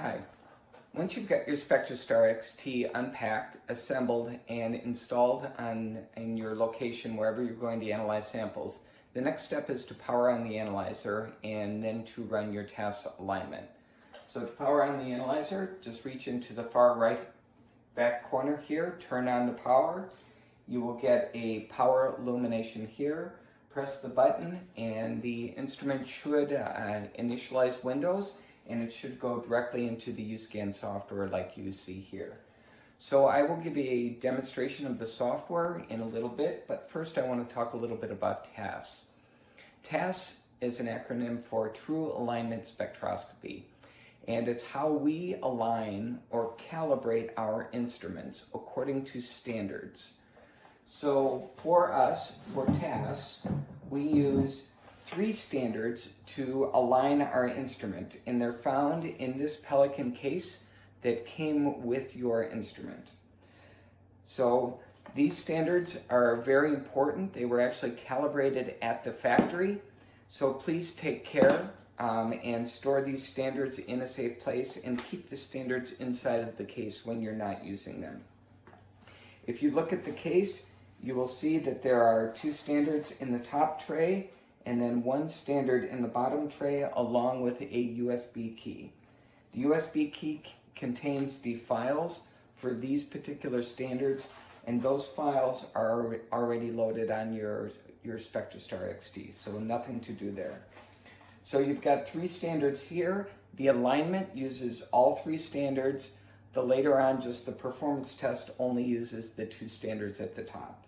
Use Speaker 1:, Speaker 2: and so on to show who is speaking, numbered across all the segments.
Speaker 1: Hi. Once you've got your SpectraStar XT unpacked, assembled, and installed in your location wherever you're going to analyze samples, the next step is to power on the analyzer and then to run your TAS alignment. So to power on the analyzer, just reach into the far right back corner here, turn on the power. You will get a power illumination here. Press the button and the instrument should initialize Windows, and it should go directly into the UScan software like you see here. So I will give you a demonstration of the software in a little bit, but first I want to talk a little bit about TAS. TAS is an acronym for True Alignment Spectroscopy, and it's how we align or calibrate our instruments according to standards. So for us, for TAS, we use 3 standards to align our instrument, and they're found in this Pelican case that came with your instrument. So these standards are very important. They were actually calibrated at the factory, so please take care and store these standards in a safe place and keep the standards inside of the case when you're not using them. If you look at the case, you will see that there are 2 standards in the top tray and then 1 standard in the bottom tray along with a USB key. The USB key contains the files for these particular standards, and those files are already loaded on your SpectraStar XT, so nothing to do there. So you've got 3 standards here. The alignment uses all 3 standards. The later on, just the performance test only uses the 2 standards at the top.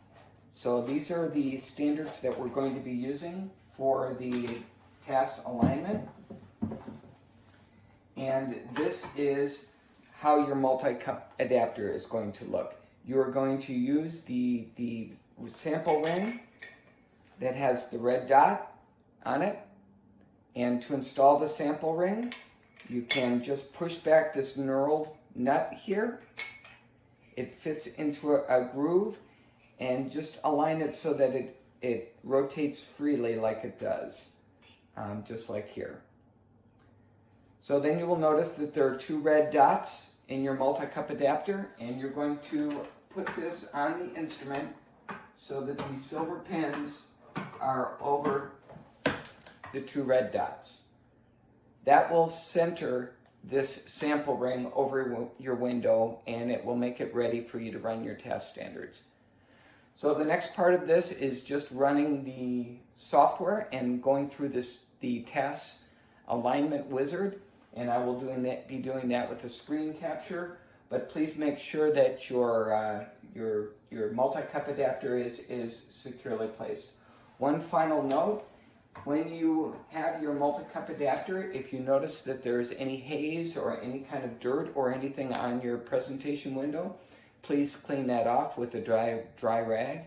Speaker 1: So these are the standards that we're going to be using for the TAS alignment. And this is how your multi-cup adapter is going to look. You're going to use the sample ring that has the red dot on it. And to install the sample ring, you can just push back this knurled nut here. It fits into a groove, and just align it so that it rotates freely like it does, just like here. So then you will notice that there are 2 red dots in your multi-cup adapter, and you're going to put this on the instrument so that these silver pins are over the 2 red dots. That will center this sample ring over your window, and it will make it ready for you to run your TAS standards. So the next part of this is just running the software and going through the TAS alignment wizard, and I will be doing that with a screen capture. But please make sure that your multi-cup adapter is securely placed. One final note: when you have your multi-cup adapter, if you notice that there's any haze or any kind of dirt or anything on your presentation window, please clean that off with a dry rag.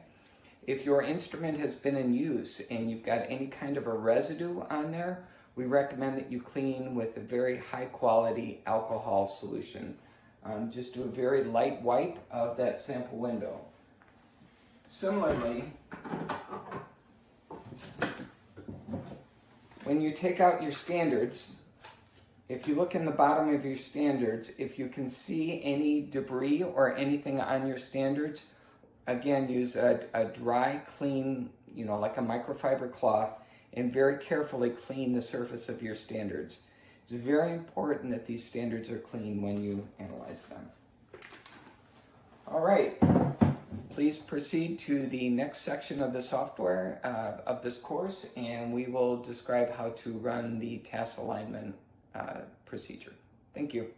Speaker 1: If your instrument has been in use and you've got any kind of a residue on there, we recommend that you clean with a very high quality alcohol solution. Just do a very light wipe of that sample window. Similarly, when you take out your standards, if you look in the bottom of your standards, if you can see any debris or anything on your standards, again, use a dry, clean, like a microfiber cloth, and very carefully clean the surface of your standards. It's very important that these standards are clean when you analyze them. All right, please proceed to the next section of the software of this course, and we will describe how to run the TAS alignment procedure. Thank you.